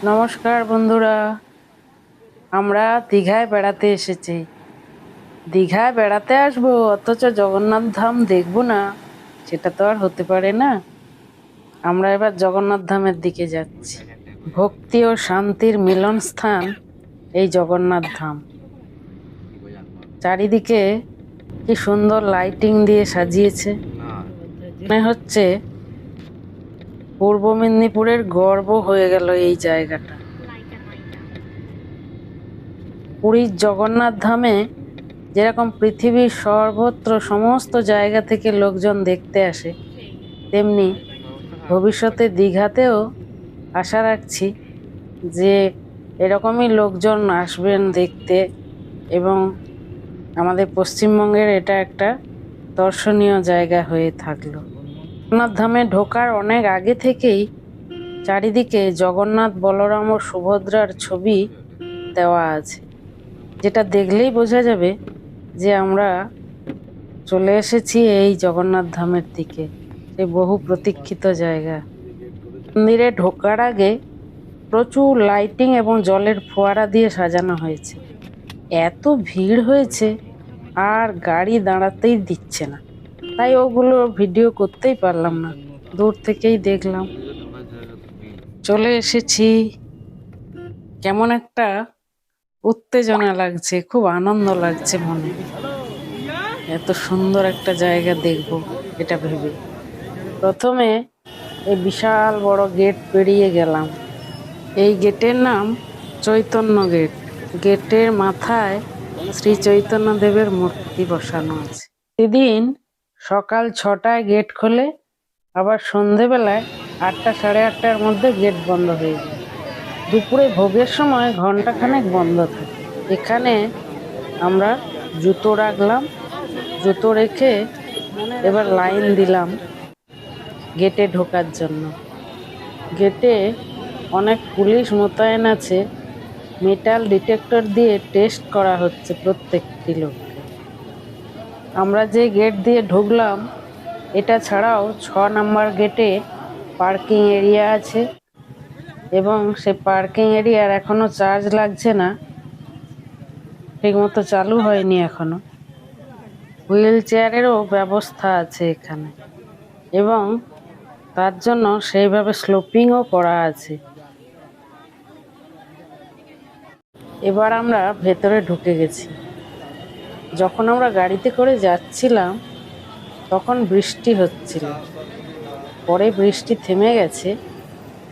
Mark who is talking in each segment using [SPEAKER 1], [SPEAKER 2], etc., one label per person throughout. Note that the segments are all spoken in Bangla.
[SPEAKER 1] নমস্কার বন্ধুরা, আমরা দীঘায় বেড়াতে এসেছি। দীঘায় বেড়াতে আসবো অথচ জগন্নাথ ধাম দেখবো না, সেটা তো আর হতে পারে না। আমরা এবার জগন্নাথ ধামের দিকে যাচ্ছি। ভক্তি ও শান্তির মিলন স্থান এই জগন্নাথ ধাম। চারিদিকে কি সুন্দর লাইটিং দিয়ে সাজিয়েছে, মনে হচ্ছে পূর্ব মেদিনীপুরের গর্ব হয়ে গেল এই জায়গাটা। পুরীর জগন্নাথ ধামে যেরকম পৃথিবীর সর্বত্র সমস্ত জায়গা থেকে লোকজন দেখতে আসে, তেমনি ভবিষ্যতে দীঘাতেও আশা রাখছি যে এরকমই লোকজন আসবেন দেখতে, এবং আমাদের পশ্চিমবঙ্গের এটা একটা দর্শনীয় জায়গা হয়ে থাকলো। জগন্নাথ ধামে ঢোকার অনেক আগে থেকেই চারিদিকে জগন্নাথ, বলরাম ও সুভদ্রার ছবি দেওয়া আছে, যেটা দেখলেই বোঝা যাবে যে আমরা চলে এসেছি এই জগন্নাথ ধামের দিকে, সেই বহু প্রতীক্ষিত জায়গা। মন্দিরে ঢোকার আগে প্রচুর লাইটিং এবং জলের ফোয়ারা দিয়ে সাজানো হয়েছে। এত ভিড় হয়েছে আর গাড়ি দাঁড়াতেই দিচ্ছে না, তাই ওগুলো ভিডিও করতেই পারলাম না, দূর থেকেই দেখলাম। চলে এসেছি। কেমন একটা উত্তেজনা লাগছে, খুব আনন্দ লাগছে মনে, এত সুন্দর একটা জায়গা দেখব এটা ভেবে। প্রথমে এই বিশাল বড় গেট পেরিয়ে গেলাম। এই গেটের নাম চৈতন্য গেট। গেটের মাথায় শ্রী চৈতন্য দেবের মূর্তি বসানো আছে। প্রতিদিন সকাল 6টায় গেট খোলে, আবার সন্ধেবেলায় 8টা সাড়ে 8টার মধ্যে গেট বন্ধ হয়ে যায়। দুপুরে ভোগের সময় ঘন্টাখানেক বন্ধ থাকে। এখানে আমরা জুতো রাখলাম, জুতো রেখে এবার লাইন দিলাম গেটে ঢোকার জন্য। গেটে অনেক পুলিশ মোতায়েন আছে, মেটাল ডিটেক্টর দিয়ে টেস্ট করা হচ্ছে প্রত্যেকটি লোককে। আমরা যে গেট দিয়ে ঢুকলাম, এটা ছাড়াও 6 নম্বর গেটে পার্কিং এরিয়া আছে, এবং সে পার্কিং এরিয়ার এখনো চার্জ লাগছে না, ঠিকমতো চালু হয়নি এখনো। হুইল চেয়ারেরও ব্যবস্থা আছে এখানে, এবং তার জন্য সেইভাবে স্লোপিংও করা আছে। এবার আমরা ভেতরে ঢুকে গেছি। যখন আমরা গাড়িতে করে যাচ্ছিলাম তখন বৃষ্টি হচ্ছিল, পরে বৃষ্টি থেমে গেছে,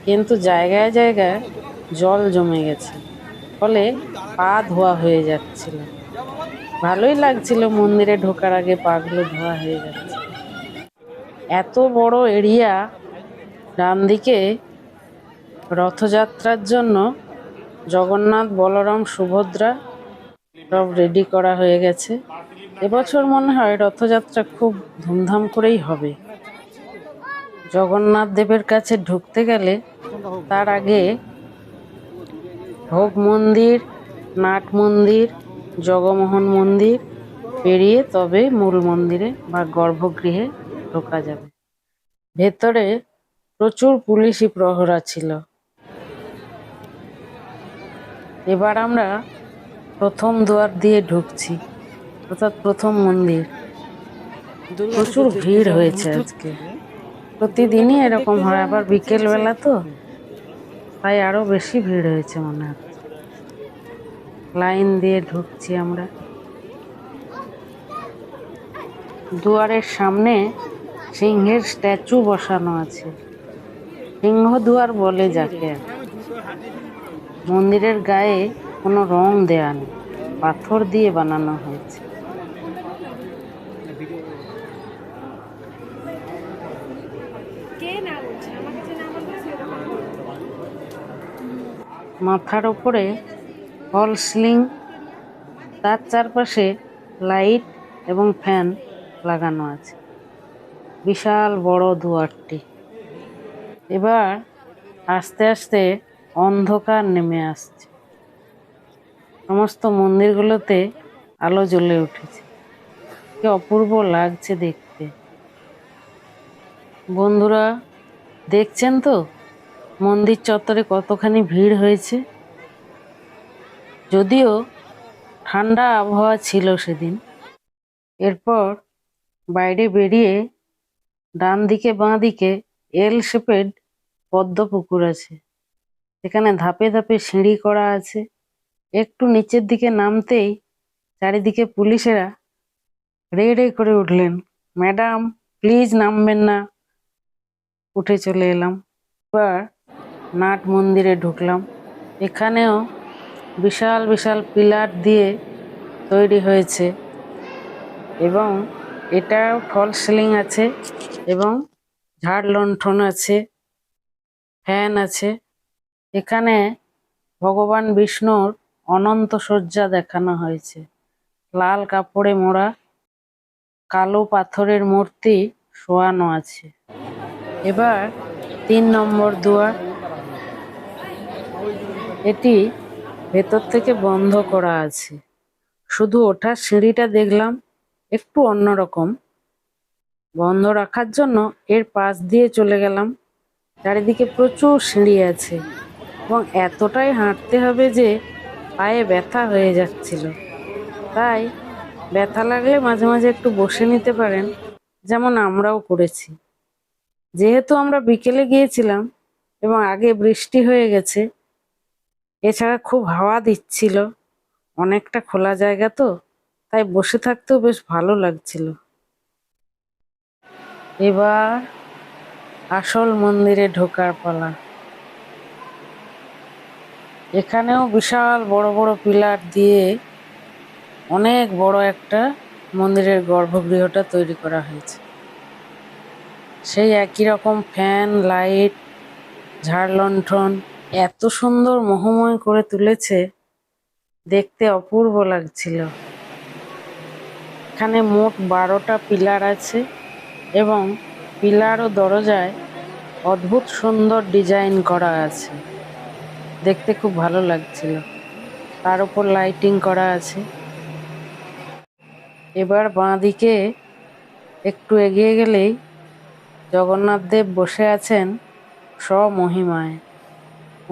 [SPEAKER 1] কিন্তু জায়গায় জায়গায় জল জমে গেছে, ফলে পা ধোয়া হয়ে যাচ্ছিল। ভালোই লাগছিল, মন্দিরে ঢোকার আগে পাগুলো ধোয়া হয়ে যাচ্ছে। এত বড় এরিয়া। ডান দিকে রথযাত্রার জন্য জগন্নাথ, বলরাম, সুভদ্রা সব রেডি করা হয়ে গেছে। এবছর মনে হয় রথযাত্রা খুব ধুমধাম করেই হবে। জগন্নাথ দেবের কাছে ঢুকতে গেলে তার আগে ভোগ মন্দির, নাট মন্দির, জগমোহন মন্দির পেরিয়ে তবে মূল মন্দিরে বা গর্ভগৃহে ঢোকা যাবে। ভেতরে প্রচুর পুলিশি প্রহরা ছিল। এবার আমরা প্রথম দুয়ার দিয়ে ঢুকছি, অর্থাৎ প্রথম মন্দির। প্রচুর ভিড় হয়েছে আজকে, প্রতিদিনই এরকম হয়, আবার বিকেল বেলা তো, তাই আরো বেশি ভিড় হয়েছে মনে হচ্ছে। লাইন দিয়ে ঢুকছি আমরা। দুয়ারের সামনে সিংহের স্ট্যাচু বসানো আছে, সিংহ দুয়ার বলে যাকে। মন্দিরের গায়ে কোনো রং দেয়া নেই, পাথর দিয়ে বানানো হয়েছে। মাথার ওপরে ফল সিলিং, তার চারপাশে লাইট এবং ফ্যান লাগানো আছে। বিশাল বড় দুয়ারটি। এবার আস্তে আস্তে অন্ধকার নেমে আসছে, সমস্ত মন্দিরগুলোতে আলো জ্বলে উঠেছে, কি অপূর্ব লাগছে দেখতে। বন্ধুরা দেখছেন তো, মন্দির চত্বরে কতখানি ভিড় হয়েছে। যদিও ঠান্ডা আবহাওয়া ছিল সেদিন। এরপর বাইরে বেরিয়ে ডান দিকে বাঁ দিকে এল শেপেড পদ্ম পুকুর আছে। এখানে ধাপে ধাপে সিঁড়ি করা আছে। একটু নিচের দিকে নামতেই চারিদিকে পুলিশেরা রে রে করে উঠলেন, ম্যাডাম প্লিজ নামবেন না। উঠে চলে এলাম। এবার নাট মন্দিরে ঢুকলাম। এখানেও বিশাল বিশাল পিলার দিয়ে তৈরি হয়েছে এবং এটাও ফল সিলিং আছে এবং ঝাড় লণ্ঠন আছে, ফ্যান আছে। এখানে ভগবান বিষ্ণুর অনন্ত শয্যা দেখানো হয়েছে। লাল কাপড়ে মোড়া, কালো পাথরের মূর্তি শোয়ানো আছে। এবার ৩ নম্বর দুয়ার। এটি ভেতর থেকে বন্ধ করা আছে। শুধু ওঠার সিঁড়িটা দেখলাম একটু অন্যরকম। বন্ধ রাখার জন্য এর পাশ দিয়ে চলে গেলাম। চারিদিকে প্রচুর সিঁড়ি আছে এবং এতটাই হাঁটতে হবে যে পায়ে ব্যথা হয়ে যাচ্ছিল। তাই ব্যথা লাগলে মাঝে মাঝে একটু বসে নিতে পারেন, যেমন আমরাও করেছি। যেহেতু আমরা বিকেলে গিয়েছিলাম এবং আগে বৃষ্টি হয়ে গেছে, এছাড়া খুব হাওয়া দিচ্ছিল, অনেকটা খোলা জায়গা তো, তাই বসে থাকতেও বেশ ভালো লাগছিল। এবার আসল মন্দিরে ঢোকার পালা। এখানেও বিশাল বড় বড় পিলার দিয়ে অনেক বড় একটা মন্দিরের গর্ভগৃহটা তৈরি করা হয়েছে। সেই একই রকম ফ্যান, লাইট, ঝাড় লণ্ঠন এত সুন্দর মোহময় করে তুলেছে, দেখতে অপূর্ব লাগছিল। এখানে মোট 12টা পিলার আছে এবং পিলার ও দরজায় অদ্ভুত সুন্দর ডিজাইন করা আছে। দেখতে খুব ভালো লাগছিল। তার উপর লাইটিং করা আছে। এবার বাঁ দিকে একটু এগিয়ে গেলেই জগন্নাথ দেব বসে আছেন স্বমহিমায়।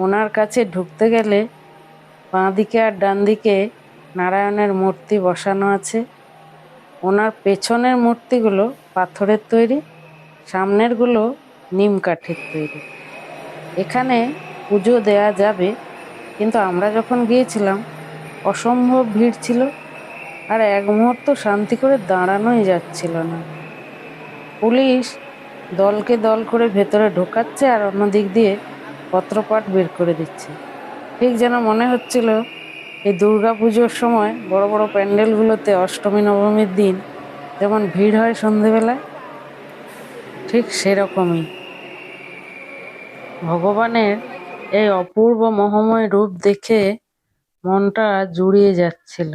[SPEAKER 1] ওনার কাছে ঢুকতে গেলে বাঁ দিকে আর ডান দিকে নারায়ণের মূর্তি বসানো আছে। ওনার পেছনের মূর্তিগুলো পাথরের তৈরি, সামনেরগুলো নিম কাঠের তৈরি। এখানে পুজো দেয়া যাবে, কিন্তু আমরা যখন গিয়েছিলাম অসম্ভব ভিড় ছিল আর এক মুহূর্ত শান্তি করে দাঁড়ানোই যাচ্ছিল না। পুলিশ দলকে দল করে ভেতরে ঢোকাচ্ছে আর অন্য দিক দিয়ে পত্রপাঠ বের করে দিচ্ছে। ঠিক যেন মনে হচ্ছিল এই দুর্গা পুজোর সময় বড় বড় প্যান্ডেলগুলোতে অষ্টমী নবমীর দিন যেমন ভিড় হয় সন্ধেবেলায়, ঠিক সেরকমই। ভগবানের এই অপূর্ব মহময় রূপ দেখে মনটা জুড়িয়ে যাচ্ছিল।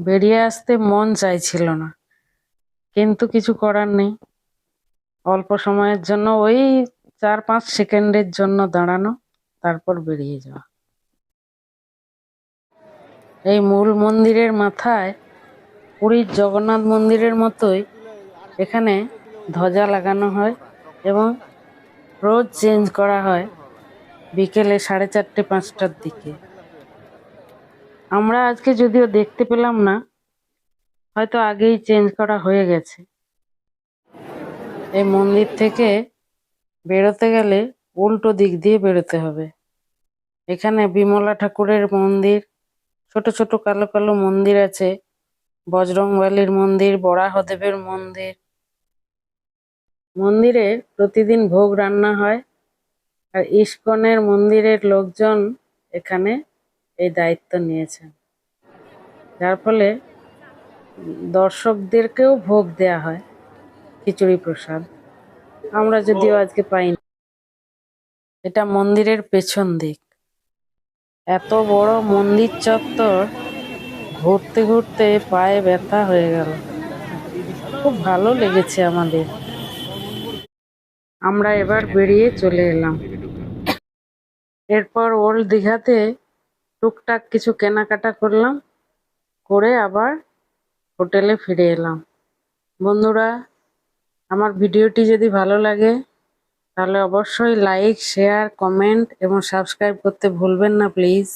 [SPEAKER 1] বেরিয়ে আসতে মন চাইছিল না, কিন্তু কিছু করার নেই। অল্প সময়ের জন্য ওই 4-5 সেকেন্ডের জন্য দাঁড়ানো, তারপর বেরিয়ে যাওয়া। এই মূল মন্দিরের মাথায় পুরীর জগন্নাথ মন্দিরের মতোই এখানে ধ্বজা লাগানো হয় এবং রোজ চেঞ্জ করা হয় বিকেলে 4:30-5টার দিকে। আমরা আজকে যদিও দেখতে পেলাম না, হয়তো আগেই চেঞ্জ করা হয়ে গেছে। এই মন্দির থেকে বেরোতে গেলে উল্টো দিক দিয়ে বেরোতে হবে। এখানে বিমলা ঠাকুরের মন্দির, ছোট ছোট কালো কালো মন্দির আছে, বজরংবলীর মন্দির, বরাহদেবের মন্দির। মন্দিরে প্রতিদিন ভোগ রান্না হয় আর ইস্কনের মন্দিরের লোকজন এখানে এই দায়িত্ব নিয়েছেন, যার ফলে দর্শকদেরকেও ভোগ দেয়া হয়, খিচুড়ি প্রসাদ। আমরা যদিও আজকে পাইনি। এটা মন্দিরের পেছন দিক। এত বড় মন্দির চত্বর ঘুরতে ঘুরতে পায়ে ব্যথা হয়ে গেল। খুব ভালো লেগেছে আমাদের। আমরা এবার বেরিয়ে চলে এলাম। এরপর ওল্ড দীঘাতে টুকটাক কিছু কেনাকাটা করলাম, করে আবার হোটেলে ফিরে এলাম। বন্ধুরা, আমার ভিডিওটি যদি ভালো লাগে তাহলে অবশ্যই লাইক, শেয়ার, কমেন্ট এবং সাবস্ক্রাইব করতে ভুলবেন না প্লিজ।